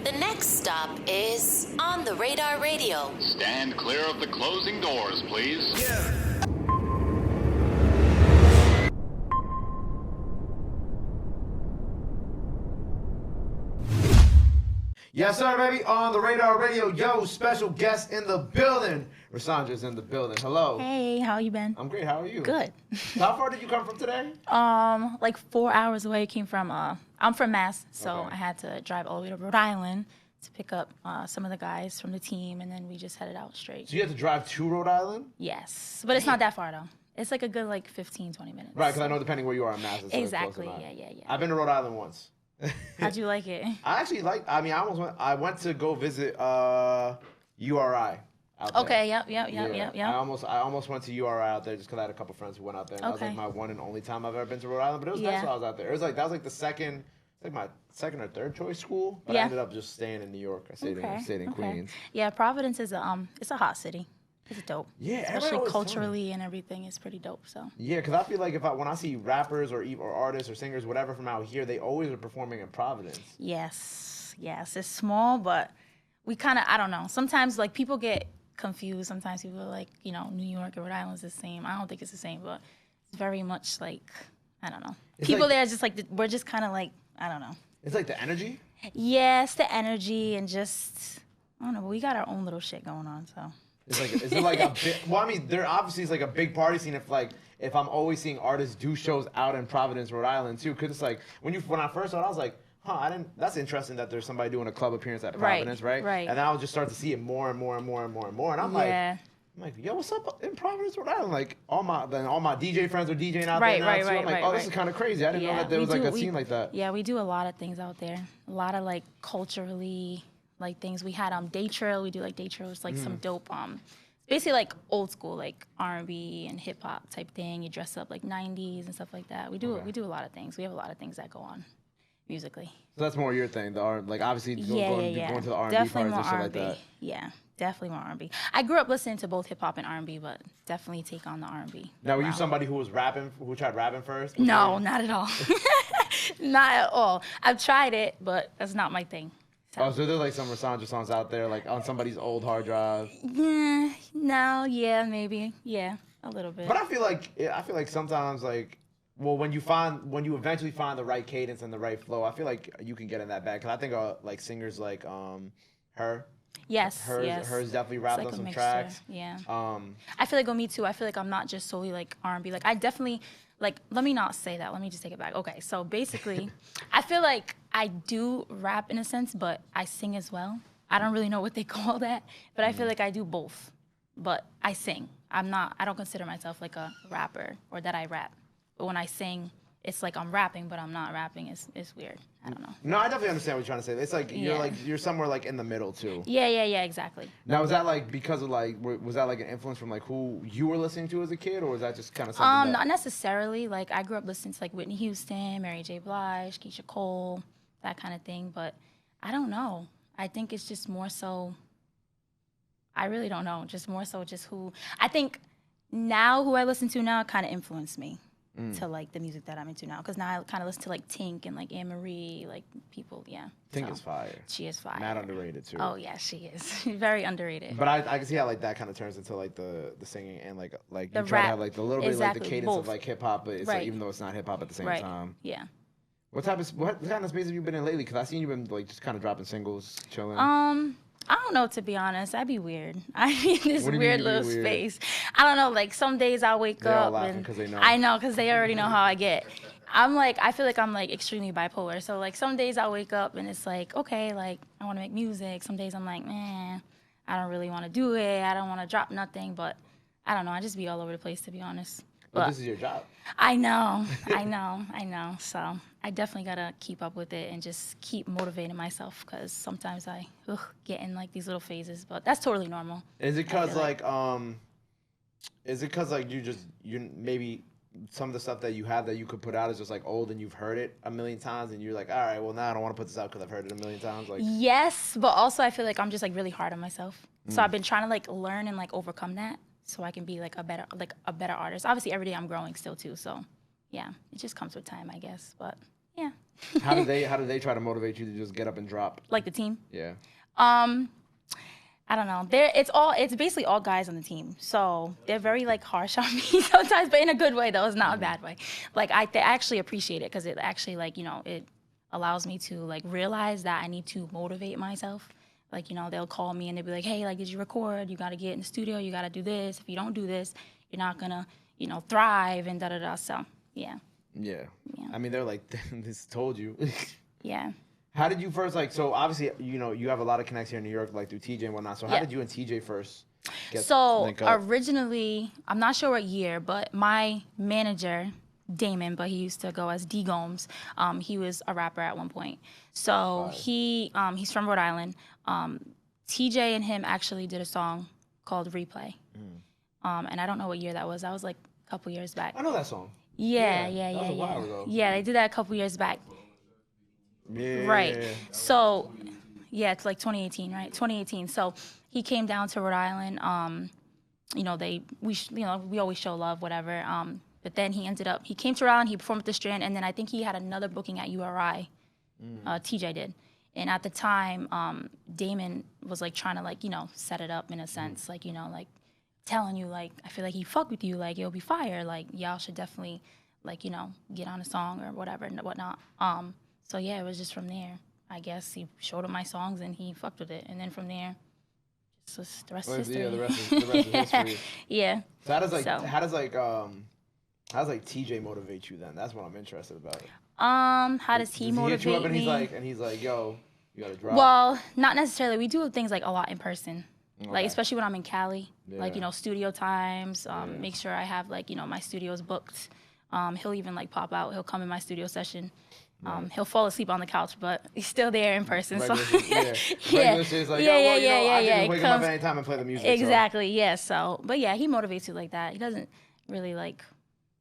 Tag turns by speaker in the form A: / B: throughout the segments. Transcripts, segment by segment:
A: The next stop is On the Radar Radio.
B: Stand clear of the closing doors, please.
C: Yeah. Yes, sir, baby. On the Radar Radio. Yo, special guest in the building. Rasandra's in the building. Hello.
D: Hey, how you been?
C: I'm great. How are you?
D: Good.
C: How far did you come from today?
D: Like 4 hours away. I came from, I'm from Mass, so
C: Okay.
D: I had to drive all the way to Rhode Island to pick up some of the guys from the team, and then we just headed out straight.
C: So you had to drive to Rhode Island?
D: Yes, but it's not that far, though. It's like a good, 15, 20 minutes.
C: Right, because I know depending where you are in Mass, it's
D: Exactly,
C: close enough.
D: yeah.
C: I've been to Rhode Island once.
D: How'd you like it?
C: I actually I went to go visit URI out there.
D: Okay, yep.
C: I almost went to URI out there just because I had a couple friends who went out there. And That was
D: Okay.
C: like my one and only time I've ever been to Rhode Island. But it was nice
D: Yeah.
C: while I was out there. It was like that was like the second, like my second or third choice school. But I
D: Yeah.
C: ended up just staying in New York. I stayed in Queens.
D: Yeah, Providence is it's a hot city. It's dope.
C: Yeah, everybody
D: especially
C: always tell me.
D: culturally and everything is pretty dope. So.
C: Yeah, because I feel like when I see rappers or artists or singers, whatever from out here, they always are performing in Providence.
D: Yes, it's small, but we kind of, I don't know. Sometimes, people get confused. Sometimes people are like, New York and Rhode Island's the same. I don't think it's the same, but it's very much I don't know.
C: It's
D: People
C: like-
D: there are just we're just kind of I don't know.
C: It's like the energy.
D: Yes, the energy and just, I don't know, but we got our own little shit going on, so.
C: Is it like a big? Well, I mean, there obviously is like a big party scene. If I'm always seeing artists do shows out in Providence, Rhode Island too, because it's like when I first saw it, I was like, that's interesting that there's somebody doing a club appearance at Providence, right?
D: Right.
C: And then I'll just start to see it more and more and more and more and more, and I'm like, yo, what's up in Providence, Rhode Island? Like all my DJ friends are DJing out there now too. I'm like, this is kind of crazy. I didn't know that there was a scene like that.
D: Yeah, we do a lot of things out there. A lot of culturally things. We had day trail. We do day trails, some dope basically old school R&B and hip hop type thing. You dress up 90s and stuff like that. We do a lot of things. We have a lot of things that go on musically.
C: So that's more your thing, obviously going to the R&B
D: Definitely
C: parties
D: more
C: and shit
D: R&B.
C: like that.
D: Yeah, definitely more R&B. I grew up listening to both hip hop and R&B, but definitely take on the R&B.
C: Now, were you somebody who tried rapping first?
D: No, not at all. Not at all. I've tried it, but that's not my thing.
C: Oh, so there's some Rasandra songs out there, on somebody's old hard drive.
D: Yeah, maybe, a little bit.
C: But I feel like sometimes when you eventually find the right cadence and the right flow, I feel like you can get in that bag. Cause I think singers like her.
D: Yes,
C: hers definitely rapped on some
D: mixture.
C: tracks.
D: Yeah. I feel me too. I feel I'm not just solely R&B. I definitely let me not say that. Let me just take it back. Okay, so basically, I feel I do rap in a sense, but I sing as well. I don't really know what they call that, but I feel I do both. But I sing. I don't consider myself a rapper or that I rap. But when I sing, it's I'm rapping, but I'm not rapping. It's weird. I don't know.
C: No, I definitely understand what you're trying to say. It's you're somewhere in the middle too.
D: Yeah, exactly.
C: Now, was that because of was that an influence from who you were listening to as a kid, or was that just kind of something?
D: Not necessarily. I grew up listening to Whitney Houston, Mary J. Blige, Keisha Cole, that kind of thing. But I don't know. I think it's just more so. I really don't know. Just more so, who I think now who I listen to now kind of influenced me. To the music that I'm into now, because now I kind of listen to Tink and Anne Marie, people, yeah.
C: Tink is fire.
D: She is fire.
C: Mad underrated too.
D: Oh yeah, she is very underrated.
C: But I can see how that kind of turns into the singing and you try to have the little bit
D: exactly,
C: the cadence
D: both.
C: of hip hop, but it's even though it's not hip hop at the same time.
D: Yeah.
C: What kind of space have you been in lately? Because I seen you been just kind of dropping singles, chilling.
D: I don't know, to be honest. I'd be weird. I'd be in this
C: What do you
D: weird
C: mean
D: little
C: weird?
D: space. I don't know, some days I'll wake
C: They're all
D: up
C: laughing
D: and
C: 'cause they know.
D: I know, because they already know how I get. I feel I'm extremely bipolar. So some days I'll wake up and it's okay, I want to make music. Some days I'm I don't really want to do it. I don't want to drop nothing, but I don't know. I just be all over the place, to be honest.
C: But this is your job.
D: I know. So I definitely got to keep up with it and just keep motivating myself, because sometimes I get in these little phases, but that's totally normal.
C: Is it because you maybe some of the stuff that you have that you could put out is just old and you've heard it a million times and you're all right, well now I don't want to put this out because I've heard it a million times?
D: Yes, but also I feel I'm just really hard on myself. So I've been trying to learn and overcome that, so I can be a better artist. Obviously every day I'm growing still too, so yeah, it just comes with time, I guess. But Yeah.
C: How did they try to motivate you to just get up and drop?
D: Like the team?
C: Yeah.
D: I don't know. It's basically all guys on the team. So they're very like harsh on me sometimes, but in a good way though. It's not a bad way. Like I actually appreciate it because it actually like, it allows me to like realize that I need to motivate myself. Like, they'll call me and they'll be like, hey, like, did you record? You got to get in the studio. You got to do this. If you don't do this, you're not going to, thrive and da-da-da. So, yeah.
C: Yeah. I mean, they're like, this told you.
D: Yeah.
C: How did you first, like, so obviously, you have a lot of connects here in New York, like through Tjay and whatnot. So how did you and Tjay first link up?
D: Originally, I'm not sure what year, but my manager, Damon, but he used to go as D Gomes. He was a rapper at one point. So he's from Rhode Island. Tjay and him actually did a song called Replay. And I don't know what year that was. That was like a couple years back.
C: I know that song.
D: Yeah.
C: That was a while ago.
D: Yeah, they did that a couple years back.
C: Yeah.
D: Right. So, yeah, it's like 2018, right? 2018. So he came down to Rhode Island. We always show love, whatever. But then he came to Rhode Island, he performed at the Strand, and then I think he had another booking at URI. Tjay did. And at the time, Damon was like trying to like, set it up in a sense, like, like telling you like, I feel like he fuck with you, like it'll be fire, like y'all should definitely like, get on a song or whatever and whatnot. So yeah, it was just from there. I guess he showed him my songs and he fucked with it, and then from there, just was the rest is history.
C: Yeah, the rest is history.
D: Yeah.
C: So how does Tjay motivate you then? That's what I'm interested about.
D: How does he motivate
C: hit you up and
D: me?
C: he's like, yo, you gotta drop.
D: Well, not necessarily. We do things like a lot in person. Like especially when I'm in Cali, like studio times. Make sure I have like my studio's booked. He'll even like pop out. He'll come in my studio session. He'll fall asleep on the couch, but he's still there in person. So
C: yeah. I can wake him up anytime and play the music.
D: Exactly. So. Yeah. So, but yeah, he motivates you like that. He doesn't really like,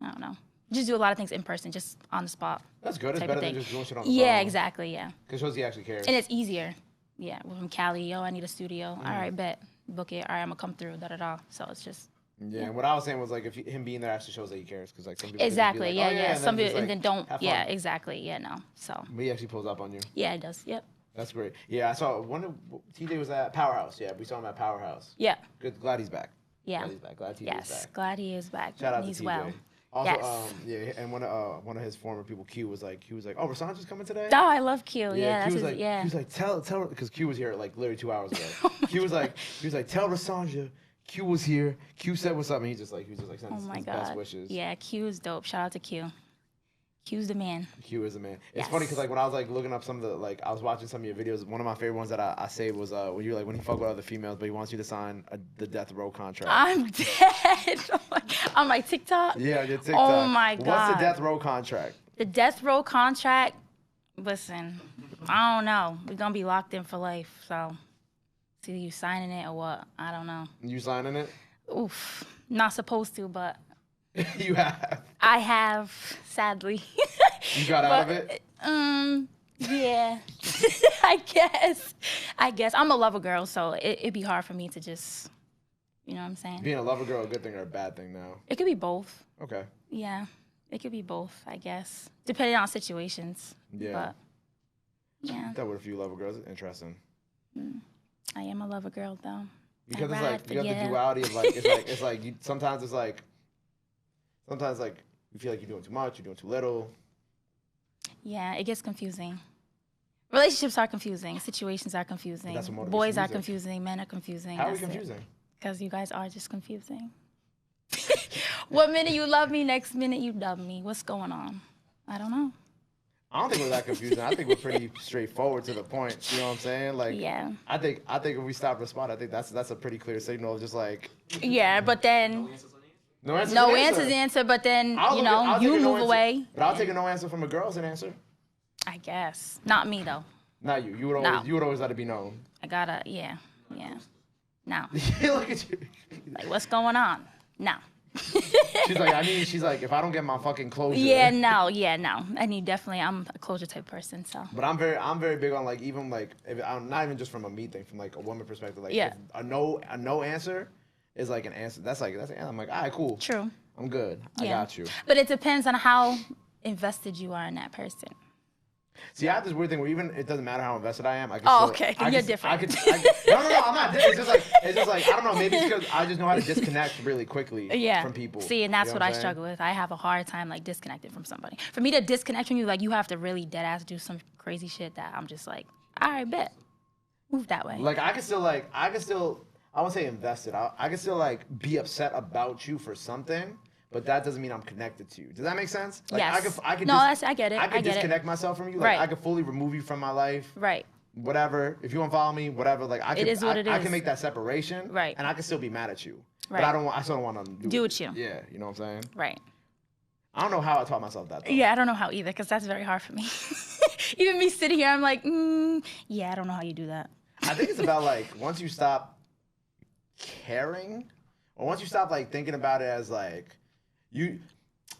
D: I don't know. Just do a lot of things in person, just on the spot.
C: That's good. It's better than just doing shit on the phone.
D: Yeah, exactly. Yeah.
C: Because shows he actually cares.
D: And it's easier. Yeah. We're from Cali. I need a studio. All right, bet. Book it. All right, I'm gonna come through. Da da da. So it's just.
C: Yeah, and what I was saying was like him being there actually shows that he cares, because like some people
D: exactly,
C: be like,
D: yeah. Some people
C: like,
D: and then don't, yeah, exactly, yeah, no. So.
C: But he actually pulls up on you.
D: Yeah, it does. Yep.
C: That's great. Yeah, I saw Tjay was at Powerhouse. Yeah, we saw him at Powerhouse.
D: Yeah.
C: Good. Glad he's back.
D: Yeah.
C: Glad he's back. Glad Tjay is back.
D: Yes, glad he is back.
C: Shout out
D: he's
C: to Tjay.
D: Well.
C: Also, yes. And one of his former people, Q, was like, oh, Rasandra's coming today?
D: Oh, I love Q. Yeah,
C: Q was like, he was like, tell her, because Q was here like literally 2 hours ago. He was like, tell Rasandra Q was here. Q said what's up, and he was just like sending his best wishes.
D: Yeah, Q is dope. Shout out to Q. Q's the man.
C: Q is the man. It's funny because like when I was like looking up some of the like I was watching some of your videos. One of my favorite ones that I saved was when you when he fuck with other females, but he wants you to sign the death row contract.
D: I'm dead. On my TikTok.
C: Yeah, your TikTok.
D: Oh my God.
C: What's the death row contract?
D: The death row contract. Listen, I don't know. We're gonna be locked in for life, so. It's either you signing it or what? I don't know. You
C: signing it?
D: Oof. Not supposed to, but.
C: You have?
D: I have, sadly.
C: You got out of it?
D: Yeah. I guess. I'm a lover girl, so it'd be hard for me to just, you know what I'm saying?
C: Being a lover girl, a good thing or a bad thing now?
D: It could be both.
C: Okay.
D: Yeah. It could be both, I guess. Depending on situations.
C: Yeah.
D: But, yeah.
C: That with a few lover girls. Interesting.
D: I am a lover girl, though.
C: Because it's like, you have the duality of like, it's like, sometimes you feel like you're doing too much, you're doing too little.
D: Yeah, it gets confusing. Relationships are confusing. Situations are confusing.
C: That's what motivates
D: Boys are
C: music.
D: confusing. Men are confusing.
C: How are we confusing?
D: Because you guys are just confusing. One minute you love me, next minute you dub me. What's going on? I don't know.
C: I don't think we're that confusing. I think we're pretty straightforward to the point. You know what I'm saying? Like,
D: yeah.
C: I think if we stop responding, I think that's a pretty clear signal. Just like.
D: Yeah, but then.
C: No answer.
D: No answer, but then you move away.
C: But I'll take a no answer from a girl as an answer.
D: I guess not me though.
C: Not you. You would always let it be known.
D: I gotta. Yeah. No.
C: Look at you.
D: Like, what's going on? No.
C: She's like, if I don't get my fucking closure.
D: Yeah, no. I'm a closure type person, so.
C: But I'm very big on like, even like, if I'm not even just from a me thing, from like a woman perspective, like, if a no answer is like an answer. That's I'm like, all right, cool.
D: True.
C: I'm good. I got you.
D: But it depends on how invested you are in that person.
C: See, I have this weird thing where even it doesn't matter how invested I am. I can
D: Okay. Then you're different.
C: No, I'm not. It's just like I don't know. Maybe it's because I just know how to disconnect really quickly from people.
D: See, and that's
C: You know
D: what I
C: I'm
D: struggle with. I have a hard time like disconnecting from somebody. For me to disconnect from you, like you have to really dead ass do some crazy shit that I'm just like, all right, bet. Move that way.
C: Like I can still I won't say invested. I can still like be upset about you for something, but that doesn't mean I'm connected to you. Does that make sense? Like,
D: yes.
C: I could
D: I get it.
C: I could
D: get
C: disconnect
D: it.
C: myself from you. Like
D: Right.
C: I could fully remove you from my life.
D: Right.
C: Whatever. If you want to follow me, whatever. Like I can.
D: is what it
C: I
D: is.
C: can make that separation.
D: Right.
C: And I can still be mad at you.
D: Right.
C: But I still don't want to
D: Do with you.
C: Yeah. You know what I'm saying?
D: Right.
C: I don't know how I taught myself that. Though.
D: Yeah, I don't know how either, because that's very hard for me. Even me sitting here, I'm like, yeah, I don't know how you do that.
C: I think it's about like once you stop caring, or once you stop like thinking about it as like you.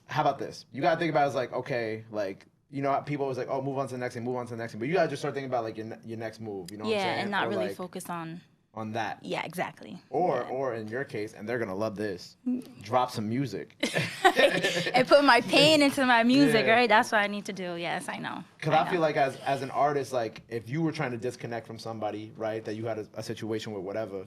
C: How about this? You gotta think about it as like, okay, like you know, people always like, oh, move on to the next thing, move on to the next thing, but you gotta just start thinking about like your next move. You know what I'm saying?
D: And not
C: or,
D: really
C: like,
D: focus on
C: that.
D: Yeah, exactly.
C: Or in your case, and they're gonna love this, drop some music.
D: And put my pain into my music,
C: Yeah.
D: right? That's what I need to do. Yes, I know.
C: Because I feel like as an artist, like if you were trying to disconnect from somebody, right, that you had a situation with whatever,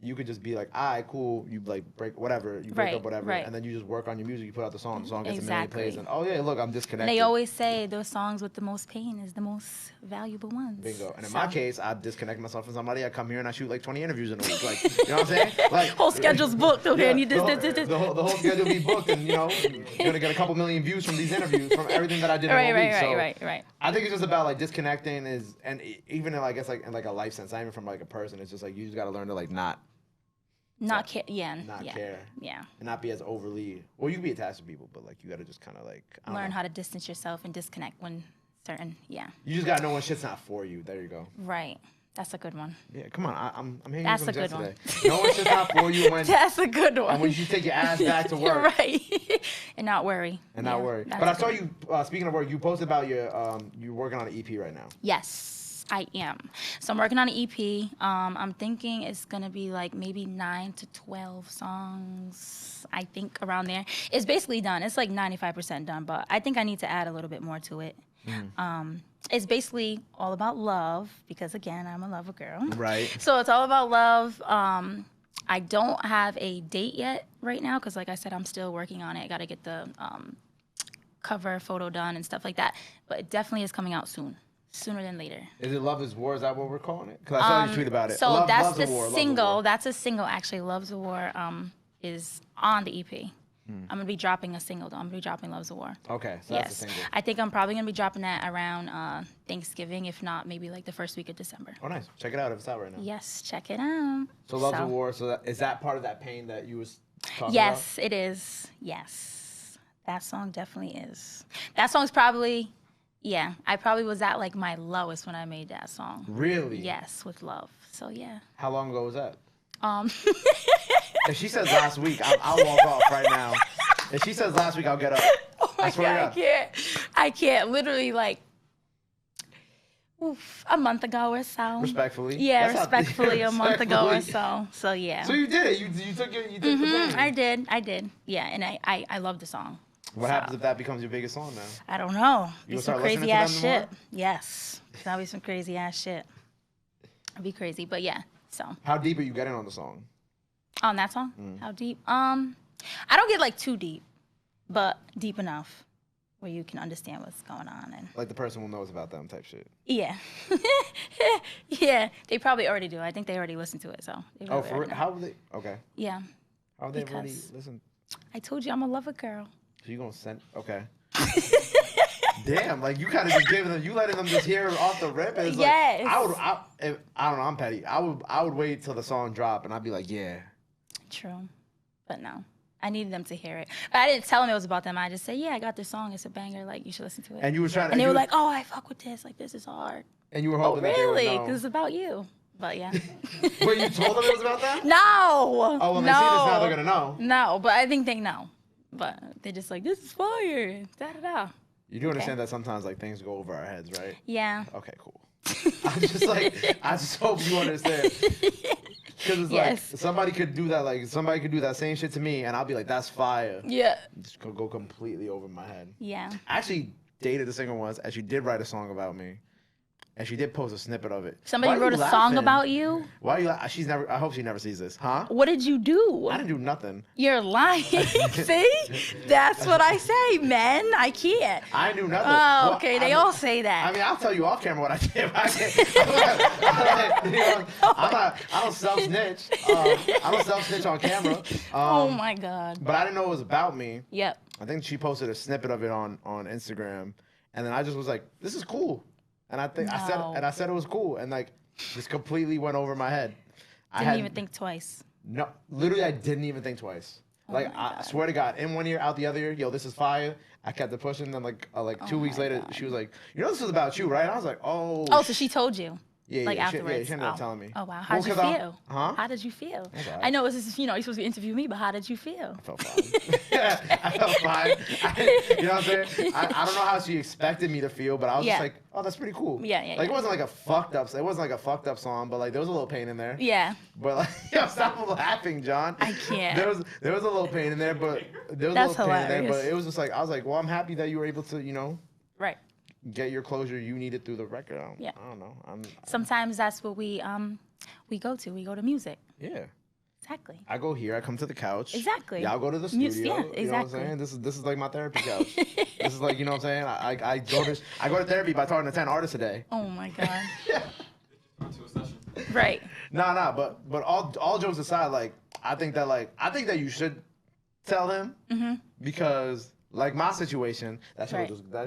C: you could just be like, all right, cool, you like break whatever, you break
D: Right,
C: up whatever,
D: right.
C: and then you just work on your music, you put out the song gets a million
D: Exactly.
C: plays, and oh yeah, look, I'm disconnected.
D: And they always say those songs with the most pain is the most valuable ones.
C: Bingo. And in
D: So-
C: my case, I disconnect myself from somebody. I come here and I shoot like 20 interviews in a week. Like, you know what I'm saying? Like
D: Whole schedule's booked. Okay, I need this, this.
C: The whole schedule be booked, and you know, you're gonna get a couple million views from these interviews, from everything that I did in a week. So
D: Right.
C: I think it's just about like disconnecting and even in, I guess like in like a life sense, not even from like a person. It's just like you just gotta learn to like not
D: care. Yeah.
C: care.
D: Yeah.
C: And not be as overly. Well, you can be attached to people, but like you gotta just kind of like I don't
D: Learn
C: know.
D: how to distance yourself and disconnect when certain. Yeah.
C: You just gotta know when shit's not for you. There you go.
D: Right. That's a good one.
C: Yeah, come on. I'm hanging
D: That's
C: some
D: a good
C: jets
D: one.
C: today. Know when shit's not for you when
D: That's a good one.
C: and when you should take your ass back to work.
D: Right. And not worry.
C: And not worry.
D: that's
C: But I
D: a
C: saw
D: good
C: you, speaking of work, you posted about you're working on an EP right now.
D: Yes, I am. So I'm working on an EP. I'm thinking it's going to be like maybe 9 to 12 songs, I think, around there. It's basically done. It's like 95% done, but I think I need to add a little bit more to it. It's basically all about love because, again, I'm a lover girl.
C: Right.
D: So it's all about love. I don't have a date yet right now because, like I said, I'm still working on it. I got to get the cover photo done and stuff like that. But it definitely is coming out soon, sooner than later.
C: Is it Love is War? Is that what we're calling it? Because I saw you tweet about it.
D: So
C: Love,
D: that's
C: Love's
D: the
C: a War, Love's a
D: single.
C: War.
D: That's a single, actually. Love's a War is on the EP. I'm going to be dropping a single, though. I'm going to be dropping Love's a War.
C: Okay, so
D: Yes.
C: that's the single.
D: I think I'm probably going to be dropping that around Thanksgiving, if not maybe like the first week of December.
C: Oh, nice. Check it out if it's out right now.
D: Yes, check it out.
C: So Love's a War. So is that part of that pain that you was talking
D: Yes, it is. Yes. That song definitely is. That song's probably, yeah, I probably was at like my lowest when I made that song.
C: about? Really?
D: Yes, with love. So yeah.
C: How long ago was that?
D: Um,
C: If she says last week, I'll walk off right now. If she says last week, I'll get up.
D: oh my
C: I swear
D: God,
C: to God.
D: I can't. Literally like, a month ago or so.
C: Respectfully.
D: Yeah,
C: That's not-
D: respectfully a month ago or
C: respectfully.
D: so. So yeah.
C: So you did it. You took the pain.
D: I did. Yeah, and I love the song.
C: What
D: So,
C: happens if that becomes your biggest song now?
D: I don't know.
C: You
D: Be
C: gonna
D: some
C: start listening
D: crazy
C: to
D: ass
C: them more?
D: shit. Yes. That'll be some crazy ass shit. It'll be crazy, but yeah. So
C: How deep are you getting on the song?
D: on that song,
C: Mm.
D: how deep? I don't get like too deep, but deep enough where you can understand what's going on and
C: Like the person will know it's about them type shit.
D: yeah, yeah. They probably already do. I think they already listened to it, so. They
C: Oh,
D: probably
C: for
D: already
C: real?
D: know.
C: How would they? Okay.
D: Yeah.
C: How would they already
D: Because-
C: listen?
D: I told you I'm a lover girl.
C: So you gonna send? Okay. Damn, like you kind of just giving them, you letting them just hear it off the rip. And it's
D: Yes.
C: Like, I don't know, I'm petty. I would wait till the song drop and I'd be like, yeah.
D: True, but no. I needed them to hear it. But I didn't tell them it was about them. I just said, yeah, I got this song. It's a banger. Like, you should listen to it.
C: And you were trying to.
D: And they
C: you
D: were like, oh, I fuck with this. Like, this is hard.
C: and you were
D: Oh,
C: hoping that they
D: really?
C: would
D: Because
C: know.
D: it's about you. But yeah.
C: Wait, you told them it was about that?
D: No.
C: Oh, when
D: no.
C: they see this now, they're gonna know.
D: No, but I think they know. But they're just like, this is fire. Da da da.
C: You do understand that sometimes like things go over our heads, right?
D: Yeah.
C: Okay, cool. I just hope you understand. Because it's
D: Yes.
C: like somebody could do that, like somebody could do that same shit to me, and I'll be like, "That's fire."
D: Yeah.
C: Just go completely over my head.
D: Yeah.
C: Actually, dated a singer once, and she did write a song about me. And she did post a snippet of it.
D: Somebody
C: Why are
D: wrote
C: you
D: a song
C: laughing?
D: about you?
C: Why are you She's never, I hope she never sees this. Huh?
D: What did you do?
C: I didn't do nothing.
D: You're lying. See? That's what I say, men. I can't.
C: I didn't do nothing.
D: Oh,
C: Well,
D: okay.
C: I
D: They
C: mean-
D: all say that.
C: I mean, I'll tell you off camera what I did. I don't self-snitch. I don't self-snitch on camera.
D: Oh, my God.
C: But I didn't know it was about me.
D: Yep.
C: I think she posted a snippet of it on Instagram, and then I just was like, "This is cool," and I said it was cool, and like just completely went over my head.
D: Didn't even think twice.
C: No, literally, I didn't even think twice. Like I swear to God, in one ear, out the other ear. Yo, this is fire. I kept it pushing. Then like 2 weeks later, she was like, "You know, this is about you, right?" And I was like, "Oh."
D: Oh, so she told you.
C: Yeah,
D: Like
C: yeah,
D: afterwards.
C: she ended up telling me.
D: Oh wow. How did you
C: Well, 'cause
D: feel?
C: Huh?
D: How did you feel?
C: Okay.
D: I know this is you're supposed to interview me, but how did you feel?
C: I felt fine. I felt fine. You know what I'm saying? I don't know how she expected me to feel, but I was just like, oh, that's pretty cool.
D: Yeah.
C: Like it wasn't like a fucked up. It wasn't like a fucked up song, but like there was a little pain in there.
D: Yeah.
C: But like, yo, stop laughing, John.
D: I can't.
C: There was a little pain in there, but there was
D: That's
C: a little pain in there.
D: hilarious.
C: But it was just like I was like, well, I'm happy that you were able to,
D: Right.
C: get your closure you needed through the record.
D: Yeah.
C: I don't know.
D: Sometimes that's what we go to. We go to music.
C: Yeah.
D: Exactly.
C: I go here. I come to the couch.
D: Exactly.
C: Y'all go to the studio.
D: Yeah,
C: You know what I'm
D: exactly.
C: saying? This is like my therapy couch. This is like, you know what I'm saying? I go to therapy by talking to 10 artists a day.
D: Oh my God. Right.
C: Nah, but all jokes aside, like I think that you should tell him because like my situation, that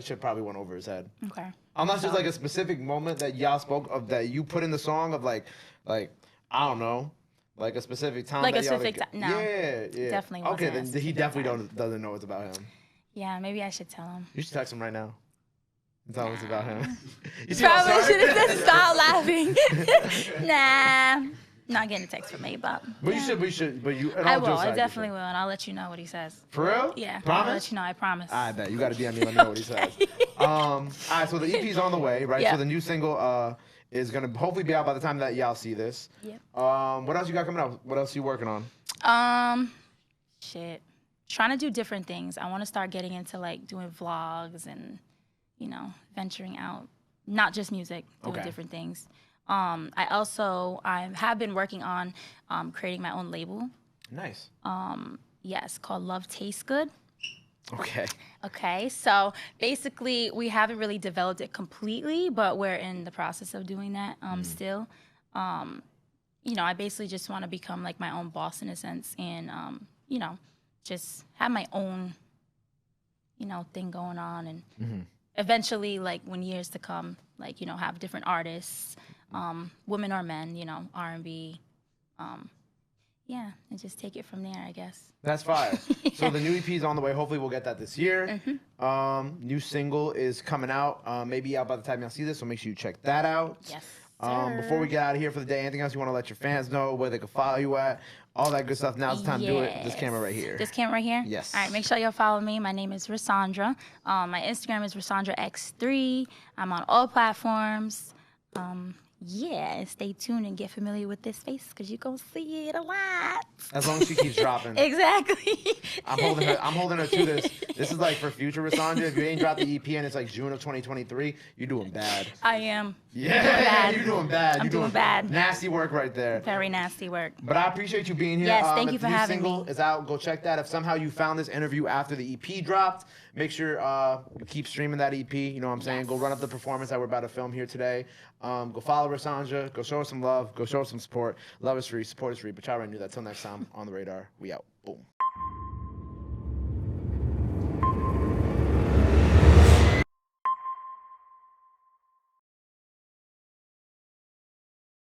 C: shit probably went over his head.
D: Okay.
C: Unless there's like a specific moment that y'all spoke of that you put in the song of like I don't know, like a specific time.
D: Like
C: that
D: a
C: y'all
D: specific
C: like,
D: time. No.
C: Yeah.
D: Definitely wasn't
C: Okay,
D: a
C: then he
D: specific
C: definitely
D: time.
C: doesn't know it's about him.
D: Yeah, maybe I should tell him.
C: You should text him right now. And tell him it's about him. You see how
D: Probably
C: sorry?
D: should have just stopped laughing. Nah. Not getting a text from me, but.
C: But you should. But you.
D: I will. I definitely will, and I'll let you know what he says.
C: For real?
D: Yeah. I'll
C: Promise?
D: let you know. I promise.
C: I bet you got to DM me. Let me know what he says. All right. So the EP's on the way, right?
D: Yeah.
C: So the new single is gonna hopefully be out by the time that y'all see this.
D: Yep.
C: What else you got coming out? What else you working on?
D: Shit. Trying to do different things. I want to start getting into like doing vlogs and, venturing out. Not just music, doing
C: Okay.
D: different things. I have been working on creating my own label.
C: Nice.
D: Yes, called Love Tastes Good.
C: Okay.
D: Okay, so basically we haven't really developed it completely, but we're in the process of doing that still. I basically just want to become like my own boss in a sense and, just have my own, thing going on and eventually like when years to come, like, have different artists, women or men, R&B, and just take it from there, I guess.
C: That's fire. So the new EP is on the way. Hopefully we'll get that this year. New single is coming out. Maybe out by the time y'all see this, so make sure you check that out.
D: Yes.
C: Before we get out of here for the day, anything else you want to let your fans know, where they can follow you at, all that good stuff. Now's the time to do it. This camera right here.
D: This camera right here?
C: Yes.
D: All right, make sure y'all follow me. My name is Rasandra. My Instagram is RasandraX3. I'm on all platforms. And stay tuned and get familiar with this face because you're going to see it a lot.
C: As long as she keeps dropping.
D: Exactly.
C: I'm holding her to this. This is like for future Rasandra. If you ain't dropped the EP and it's like June of 2023, you're doing bad.
D: I am.
C: Yeah, you're doing bad.
D: I'm doing bad.
C: Nasty work right there.
D: Very nasty work.
C: But I appreciate you being here.
D: Yes, thank you for having
C: me. The new single is out. Go check that. If somehow you found this interview after the EP dropped, make sure you keep streaming that EP. You know what I'm saying?
D: Yes.
C: Go run up the performance that we're about to film here today. Go follow Rasandra. Go show her some love. Go show her some support. Love is free. Support is free. But y'all already knew that. Till next time, on the radar. We out. Boom.